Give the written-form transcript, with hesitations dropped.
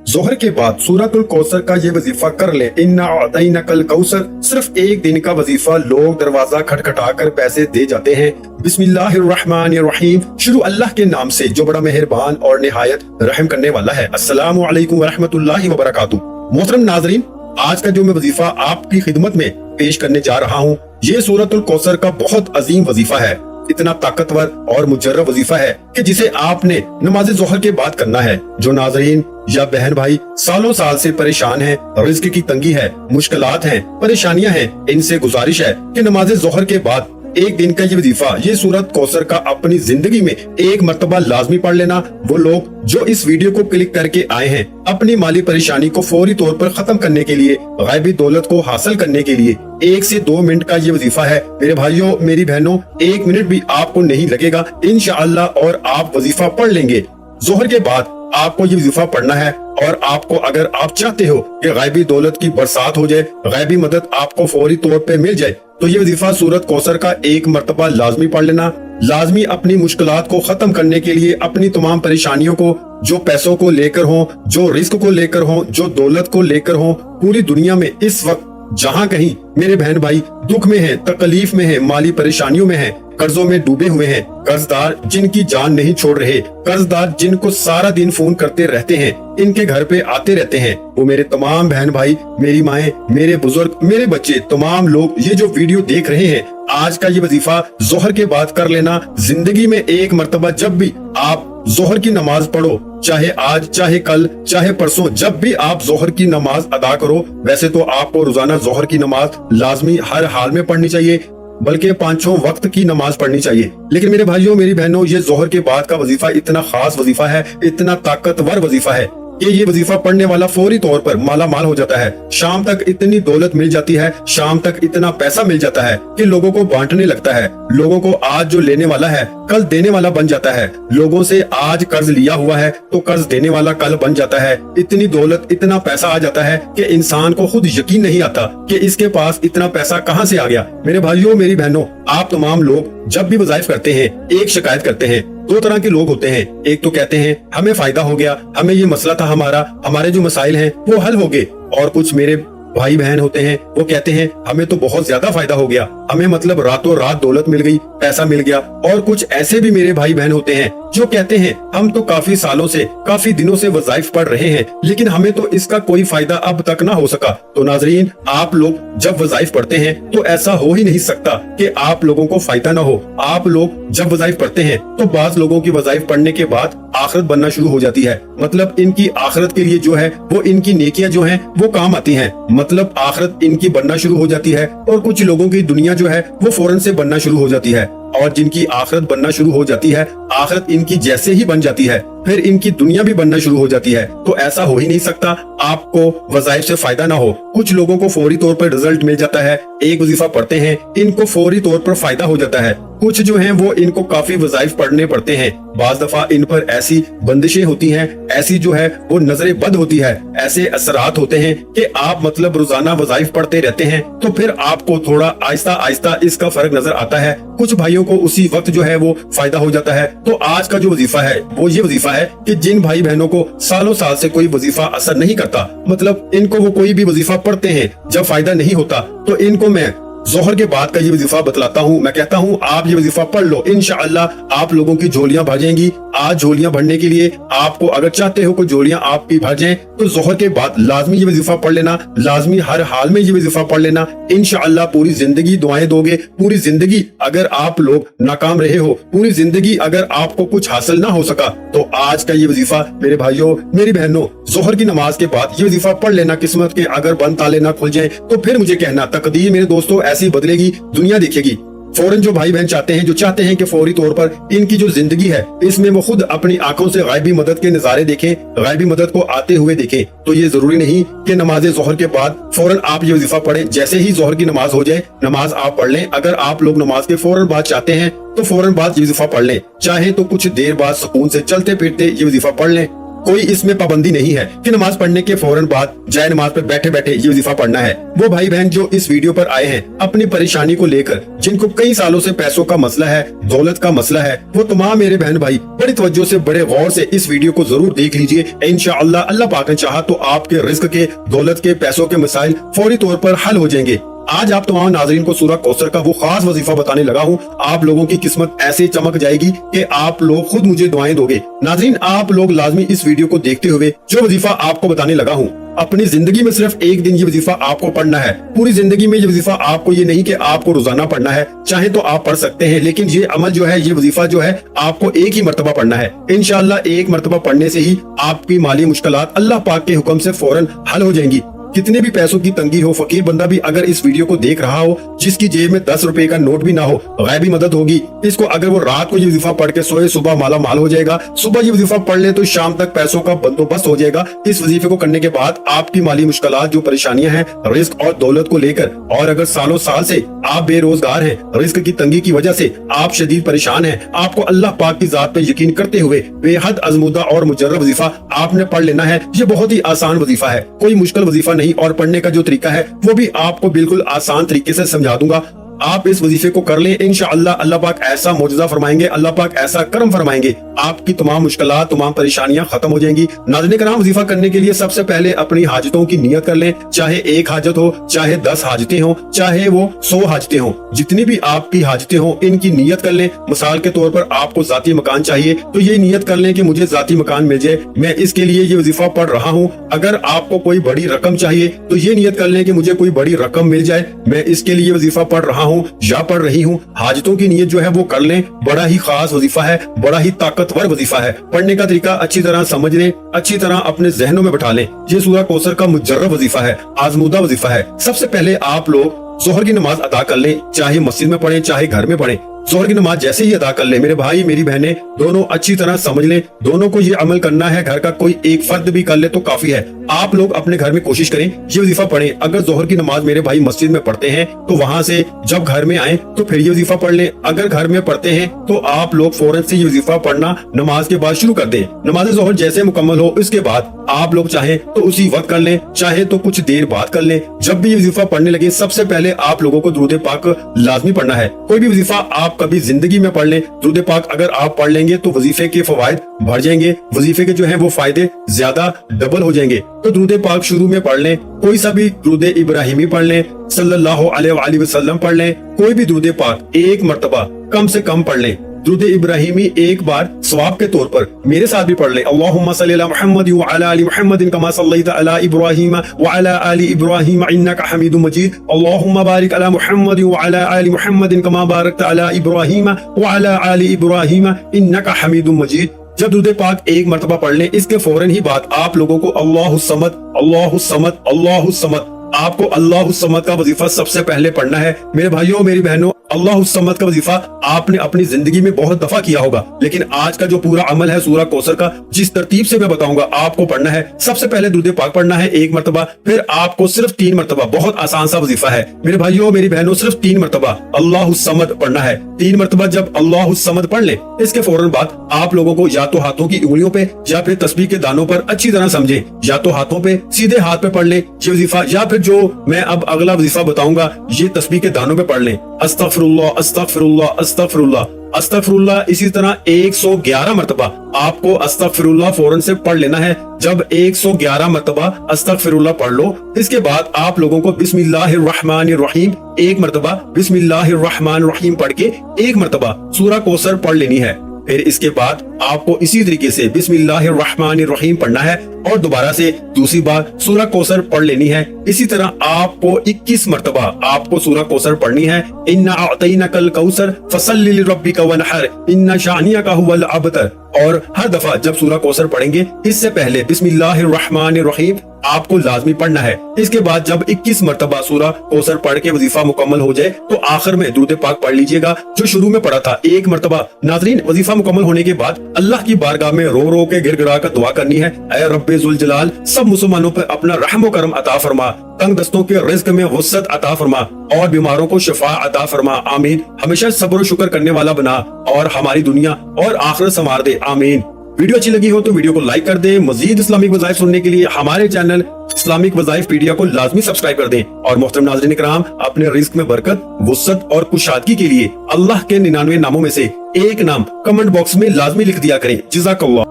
जोहर के बाद सूरतुल कौसर का ये वजीफा कर ले, इन्ना अतैनकल कौसर। सिर्फ एक दिन का वजीफा, लोग दरवाजा खटखटा कर पैसे दे जाते हैं। बिस्मिल्लाहिर्रहमानिर्रहीम, शुरू अल्लाह के नाम से जो बड़ा मेहरबान और निहायत रहम करने वाला है। अस्सलामु अलैकुम वरहमतुल्लाहि वबरकातुहू। मोहतरम नाजरीन, आज का जो मैं वजीफा आपकी खिदमत में पेश करने जा रहा हूँ, ये सूरतुल कौसर का बहुत अजीम वजीफा है। इतना ताकतवर और मुजर्रब वजीफा है कि जिसे आपने नमाज जोहर के बाद करना है। जो नाजरीन या बहन भाई सालों साल से परेशान हैं, रिज़्क की तंगी है, मुश्किलात हैं, परेशानियां हैं, इनसे गुजारिश है कि नमाज जोहर के बाद एक दिन का ये वजीफा, ये सूरत कौसर का अपनी जिंदगी में एक मर्तबा लाजमी पढ़ लेना। वो लोग जो इस वीडियो को क्लिक करके आए हैं अपनी माली परेशानी को फौरी तौर पर खत्म करने के लिए, गायबी दौलत को हासिल करने के लिए, 1 से 2 मिनट का ये वजीफा है। मेरे भाइयों, मेरी बहनों, 1 मिनट भी आपको नहीं लगेगा इंशाअल्लाह, और आप वजीफा पढ़ लेंगे। जोहर के बाद आपको ये वजीफा पढ़ना है, और आपको अगर आप चाहते हो कि गायबी दौलत की बरसात हो जाए, गायबी मदद आपको फौरी तौर पे मिल जाए, तो ये वजीफा सूरत कौसर का एक मर्तबा लाजमी पढ़ लेना। लाजमी अपनी मुश्किलात को खत्म करने के लिए, अपनी तमाम परेशानियों को, जो पैसों को लेकर हो, जो रिस्क को लेकर हो, जो दौलत को लेकर हो, पूरी दुनिया में इस वक्त जहाँ कहीं मेरे बहन भाई दुख में हैं, तकलीफ में हैं, माली परेशानियों में हैं, कर्जों में डूबे हुए हैं, कर्जदार जिनकी जान नहीं छोड़ रहे, कर्जदार जिनको सारा दिन फोन करते रहते हैं, इनके घर पे आते रहते हैं, वो मेरे तमाम बहन भाई, मेरी माएं, मेरे बुजुर्ग, मेरे बच्चे, तमाम लोग ये जो वीडियो देख रहे हैं, आज का ये वजीफा जोहर के बाद कर लेना। जिंदगी में एक मर्तबा जब भी आप जोहर की नमाज पढ़ो, चाहे आज, चाहे कल, चाहे परसों, जब भी आप जोहर की नमाज अदा करो, वैसे तो आपको रोजाना जोहर की नमाज लाजमी हर हाल में पढ़नी चाहिए, बल्कि 5 वक्त की नमाज पढ़नी चाहिए। लेकिन मेरे भाइयों, मेरी बहनों, ये जोहर के बाद का वजीफा इतना खास वजीफा है, इतना ताकतवर वजीफा है कि ये वजीफा पढ़ने वाला फौरी तौर पर माला माल हो जाता है। शाम तक इतनी दौलत मिल जाती है, शाम तक इतना पैसा मिल जाता है कि लोगों को बांटने लगता है। लोगों को आज जो लेने वाला है कल देने वाला बन जाता है। लोगों से आज कर्ज लिया हुआ है तो कर्ज देने वाला कल बन जाता है। इतनी दौलत, इतना पैसा आ जाता है कि इंसान को खुद यकीन नहीं आता कि इसके पास इतना पैसा कहाँ से आ गया। मेरे भाइयों, मेरी बहनों, आप तमाम लोग जब भी वज़ाइफ करते हैं, एक शिकायत करते हैं। 2 तरह के लोग होते हैं। एक तो कहते हैं हमें फायदा हो गया, हमें ये मसला था, हमारे जो मसाइल हैं वो हल हो गए। और कुछ मेरे भाई बहन होते हैं, वो कहते हैं हमें तो बहुत ज्यादा फायदा हो गया, हमें मतलब रातों रात दौलत मिल गई, पैसा मिल गया। और कुछ ऐसे भी मेरे भाई बहन होते हैं जो कहते हैं हम तो काफी सालों से, काफी दिनों से वज़ाइफ पढ़ रहे हैं, लेकिन हमें तो इसका कोई फायदा अब तक ना हो सका। तो नाजरीन, आप लोग जब वज़ाइफ पढ़ते हैं तो ऐसा हो ही नहीं सकता कि आप लोगों को फायदा ना हो। आप लोग जब वज़ाइफ पढ़ते हैं तो बाज लोगों की वज़ाइफ पढ़ने के बाद आखिरत बनना शुरू हो जाती है। मतलब इनकी आखिरत के लिए जो है वो इनकी नेकियां जो हैं वो काम आती हैं। मतलब आखिरत इनकी बनना शुरू हो जाती है, और कुछ लोगों की दुनिया जो है वो फौरन से बनना शुरू हो जाती है। और जिनकी आखिरत बनना शुरू हो जाती है, आखिरत इनकी जैसे ही बन जाती है, फिर इनकी दुनिया भी बनना शुरू हो जाती है। तो ऐसा हो ही नहीं सकता आपको वज़ाइफ से फायदा ना हो। कुछ लोगों को फौरी तौर पर रिजल्ट मिल जाता है, एक वजीफा पढ़ते हैं, इनको फौरी तौर पर फायदा हो जाता है। कुछ जो हैं वो इनको काफी वज़ाइफ पढ़ने पड़ते हैं। बाज दफा इन पर ऐसी बंदिशें होती हैं, ऐसी जो है वो नजरे बद होती है, ऐसे असरात होते हैं कि आप मतलब रोजाना वज़ाइफ पढ़ते रहते हैं तो फिर आपको थोड़ा आहिस्ता आहिस्ता इसका फर्क नजर आता है। कुछ भाइयों को उसी वक्त जो है वो फायदा हो जाता है। तो आज का जो वजीफा है वो ये वजीफा है कि जिन भाई बहनों को सालों साल से कोई वजीफा असर नहीं करता, मतलब इनको वो कोई भी वजीफा पढ़ते हैं, जब फायदा नहीं होता, तो इनको मैं जोहर के बाद का ये वजीफा बतलाता हूँ। मैं कहता हूँ आप ये वजीफा पढ़ लो, इंशाअल्लाह आप लोगों की झोलियां भर जाएंगी। आज झोलियां भरने के लिए आपको, अगर चाहते हो कि झोलियां आपकी भर जाएं, तो जोहर के बाद लाजमी ये वजीफा पढ़ लेना, लाजमी हर हाल में ये वजीफा पढ़ लेना। इंशाअल्लाह पूरी जिंदगी दुआएं दोगे। पूरी जिंदगी अगर आप लोग नाकाम रहे हो, पूरी जिंदगी अगर आपको कुछ हासिल ना हो सका, तो आज का ये वजीफा मेरे भाइयों, मेरी बहनों, जोहर की नमाज के बाद ये वजीफा पढ़ लेना। किस्मत के अगर बंद ताले ना खुल जाए तो फिर मुझे कहना, तकदीर मेरे दोस्तों ऐसी बदलेगी, दुनिया देखेगी। फौरन जो भाई बहन चाहते हैं, जो चाहते हैं कि फौरी तौर पर इनकी जो जिंदगी है इसमें वो खुद अपनी आंखों से गायबी मदद के नजारे देखें, गायबी मदद को आते हुए देखें, तो ये जरूरी नहीं कि नमाज जोहर के बाद फौरन आप ये वजीफा पढ़ें। जैसे ही जोहर की नमाज हो जाए, नमाज आप पढ़ लें। अगर आप लोग नमाज के फौरन बाद चाहते हैं तो फौरन बाद ये वजीफा पढ़ लें, चाहे तो कुछ देर बाद सुकून से चलते फिरते ये वजीफा पढ़ लें। कोई इसमें पाबंदी नहीं है कि नमाज पढ़ने के फौरन बाद जाए नमाज पर बैठे बैठे ये वजीफा पढ़ना है। वो भाई बहन जो इस वीडियो पर आए हैं अपनी परेशानी को लेकर, जिनको कई सालों से पैसों का मसला है, दौलत का मसला है, वो तमाम मेरे बहन भाई बड़ी तवज्जो से बड़े गौर से इस वीडियो को जरूर देख लीजिए। इंशाअल्लाह अल्लाह पाक ने चाहा तो आपके रिस्क के, दौलत के, पैसों के मसाइल फौरी तौर पर हल हो जाएंगे। आज आप तमाम नाजरीन को सूरह कौसर का वो खास वजीफा बताने लगा हूँ। आप लोगों की किस्मत ऐसे चमक जाएगी कि आप लोग खुद मुझे दुआएं दोगे। नाजरीन, आप लोग लाजमी इस वीडियो को देखते हुए जो वजीफा आपको बताने लगा हूँ, अपनी जिंदगी में सिर्फ एक दिन ये वजीफा आपको पढ़ना है। पूरी जिंदगी में ये वजीफा आपको, ये नहीं कि आपको रोजाना पढ़ना है, चाहे तो आप पढ़ सकते हैं, लेकिन ये अमल जो है, ये वजीफा जो है, आपको एक ही मर्तबा पढ़ना है। इंशाअल्लाह एक मर्तबा पढ़ने से ही आपकी माली मुश्किलात अल्लाह पाक के हुक्म से फौरन हल हो जाएंगी। कितने भी पैसों की तंगी हो, फकीर बंदा भी अगर इस वीडियो को देख रहा हो, जिसकी जेब में 10 रुपए का नोट भी ना हो, गैबी मदद होगी। इसको अगर वो रात को ये वजीफा पढ़ के सोए, सुबह माला माल हो जाएगा। सुबह ये वजीफा पढ़ ले तो शाम तक पैसों का बंदोबस्त हो जाएगा। इस वजीफे को करने के बाद आपकी माली मुश्किलात, जो परेशानियां हैं रिस्क और दौलत को लेकर, और अगर सालों साल से आप बेरोजगार हैं, रिस्क की तंगी की वजह से आप शदीद परेशान हैं, आपको अल्लाह पाक की जात पे यकीन करते हुए बेहद अज़मुदा और मुजर्रब वजीफा आपने पढ़ लेना है। ये बहुत ही आसान वजीफा है, कोई मुश्किल वजीफा नहीं, और पढ़ने का जो तरीका है वो भी आपको बिल्कुल आसान तरीके से समझा दूंगा। आप इस वजीफे को कर लें, इंशाअल्लाह अल्लाह पाक ऐसा मौजज़ा फरमाएंगे, अल्लाह पाक ऐसा करम फरमाएंगे, आपकी तमाम मुश्किलात, तमाम परेशानियां खत्म हो जाएंगी। नाज़रीन किराम, वजीफा करने के लिए सबसे पहले अपनी हाजतों की नियत कर लें। चाहे एक हाजत हो, चाहे 10 हाजतें हो, चाहे वो 100 हाजतें हो, जितनी भी आपकी हाजतें हो, इनकी नियत कर लें। मिसाल के तौर पर आपको जाती मकान चाहिए तो ये नियत कर लें कि मुझे जाती मकान मिल जाए, मैं इसके लिए ये वजीफा पढ़ रहा हूँ। अगर आपको कोई बड़ी रकम चाहिए तो ये नियत कर लें कि मुझे कोई बड़ी रकम मिल जाए, मैं इसके लिए वजीफा पढ़ रहा हूँ या पढ़ रही हूँ। हाजतों की नियत जो है वो कर लें। बड़ा ही खास वजीफा है, बड़ा ही ताकतवर वजीफा है। पढ़ने का तरीका अच्छी तरह समझ लें, अच्छी तरह अपने जहनों में बैठा लें। ये सूरह कौसर का मुजर्रब वजीफा है, आजमूदा वजीफा है। सबसे पहले आप लोग जोहर की नमाज अदा कर लें, चाहे मस्जिद में पढ़ें, चाहे घर में पढ़ें। जोहर की नमाज जैसे ही अदा कर ले, मेरे भाई मेरी बहनें दोनों अच्छी तरह समझ लें, दोनों को ये अमल करना है। घर का कोई एक फर्द भी कर ले तो काफी है। आप लोग अपने घर में कोशिश करें ये वजीफा पढ़ें। अगर जोहर की नमाज मेरे भाई मस्जिद में पढ़ते हैं तो वहां से जब घर में आए तो फिर ये वजीफा पढ़ लें। अगर घर में पढ़ते हैं तो आप लोग फौरन से ये वजीफा पढ़ना नमाज के बाद शुरू कर दें। नमाज जोहर जैसे मुकम्मल हो, इसके बाद आप लोग चाहे तो उसी वक्त कर लें, चाहे तो कुछ देर बाद कर लें। जब भी ये वजीफा पढ़ने लगे, सबसे पहले आप लोगों को दुरूद पाक लाजमी पढ़ना है। कोई भी वजीफा आप कभी जिंदगी में पढ़ लें, दुरूद पाक अगर आप पढ़ लेंगे तो वजीफे के फवायद बढ़ जाएंगे, वजीफे के जो है वो फायदे ज्यादा डबल हो जाएंगे। तो दुरूद पाक शुरू में पढ़ लें, कोई सा भी दुरूद इब्राहिमी पढ़ लें, सल्लल्लाहु अलैहि वसल्लम पढ़ लें। कोई भी दुरूद पाक एक मर्तबा कम से कम पढ़ लें। दुरूद इब्राहिमी एक बार सवाब के तौर पर मेरे साथ भी पढ़ लें। अल्लाहुम्मा सल्ली अला मुहम्मद व अला आलि मुहम्मद कमा सल्लैता अला इब्राहीम व अला आलि इब्राहीम इन्नका हमीदुम मजीद। अल्लाहुम्मा बारिक अला मुहम्मद व अला आलि मुहम्मद कमा बारकता अला इब्राहीम व अला आलि इब्राहीम इन्नका हमीदुम मजीद। जब दुरूद पाक एक मर्तबा पढ़ लें, इसके फौरन ही बाद आप लोगों को अल्लाहु समद, अल्लाहु समद, अल्लाहु समद, आपको अल्लाहु समद का वजीफा सबसे पहले पढ़ना है। मेरे भाइयों मेरी बहनों, अल्लाहु समद का वजीफा आपने अपनी जिंदगी में बहुत दफा किया होगा, लेकिन आज का जो पूरा अमल है सूरह कौसर का, जिस तरतीब से मैं बताऊंगा आपको पढ़ना है। सबसे पहले दुरूद पाक पढ़ना है एक मर्तबा, फिर आपको सिर्फ 3 मर्तबा, बहुत आसान सा वजीफा है मेरे भाइयों मेरी बहनों, सिर्फ 3 मर्तबा अल्लाहु समद पढ़ना है। 3 मर्तबा जब अल्लाहु समद पढ़ ले, इसके फौरन बाद आप लोगों को या तो हाथों की उंगलियों पे या फिर तस्बीह के दानों पर अच्छी तरह समझे, या तो हाथों पे सीधे हाथ पे पढ़ ले ये वजीफा, या फिर जो मैं अब अगला वजीफा बताऊंगा ये तस्बीह के दानों पे पढ़ ले। अस्तगफिरुल्लाह अस्तगफिरुल्लाह अस्तगफिरुल्लाह अस्तगफिरुल्लाह। इसी तरह 111 मर्तबा आपको अस्तगफिरुल्लाह फौरन से पढ़ लेना है। जब 111 मर्तबा अस्तगफिरुल्लाह पढ़ लो, इसके बाद आप लोगों को बिस्मिल्लाहिर्रहमानिर्रहीम एक मर्तबा बिस्मिल्लाहिर्रहमानिर्रहीम पढ़ के एक मर्तबा सूरह कौसर पढ़ लेनी है। फिर इसके बाद आपको इसी तरीके से बिस्मिल्लाहिर्रहमानिर्रहीम पढ़ना है और दोबारा से दूसरी बार सूरह कौसर पढ़ लेनी है। इसी तरह आपको 21 मर्तबा आपको सूरह कौसर पढ़नी है। इन्ना अअतैनाकल कौसर फसल्लि लिरब्बिका वनहर इन्ना शानियका हुवल अबतर। और हर दफा जब सूरह कौसर पढ़ेंगे, इससे पहले बिस्मिल्लाहिर्रहमानिर्रहीम आपको लाजमी पढ़ना है। इसके बाद जब 21 मर्तबा सूरह कौसर पढ़ के वजीफा मुकम्मल हो जाए तो आखिर में दुरूद पाक पढ़ लीजिएगा जो शुरू में पढ़ा था एक मर्तबा। नाज़रीन, वजीफा मुकम्मल होने के बाद अल्लाह की बारगाह में रो रो के गिड़गिड़ा कर दुआ करनी है, ऐ रब्बे जुल जलाल, सब मुसलमानों पर अपना रहम व करम अता फरमा, तंग दस्तों के रिज़्क में वुसअत अता फरमा और बीमारों को शिफा अता फरमा, आमीन। हमेशा सब्र शुक्र करने वाला बना और हमारी दुनिया और आखिरत संवार दे, आमीन। वीडियो अच्छी लगी हो तो वीडियो को लाइक कर दें। मजीद इस्लामिक वज़ाइफ सुनने के लिए हमारे चैनल इस्लामिक वज़ाइफ पीडिया को लाजमी सब्सक्राइब कर दें। और मोहतरम नाज़रीन इकराम, अपने रिस्क में बरकत, वुसअत और कुशादगी के लिए अल्लाह के 99 नामों में से एक नाम कमेंट बॉक्स में लाजमी लिख दिया करें। जज़ाकल्लाह।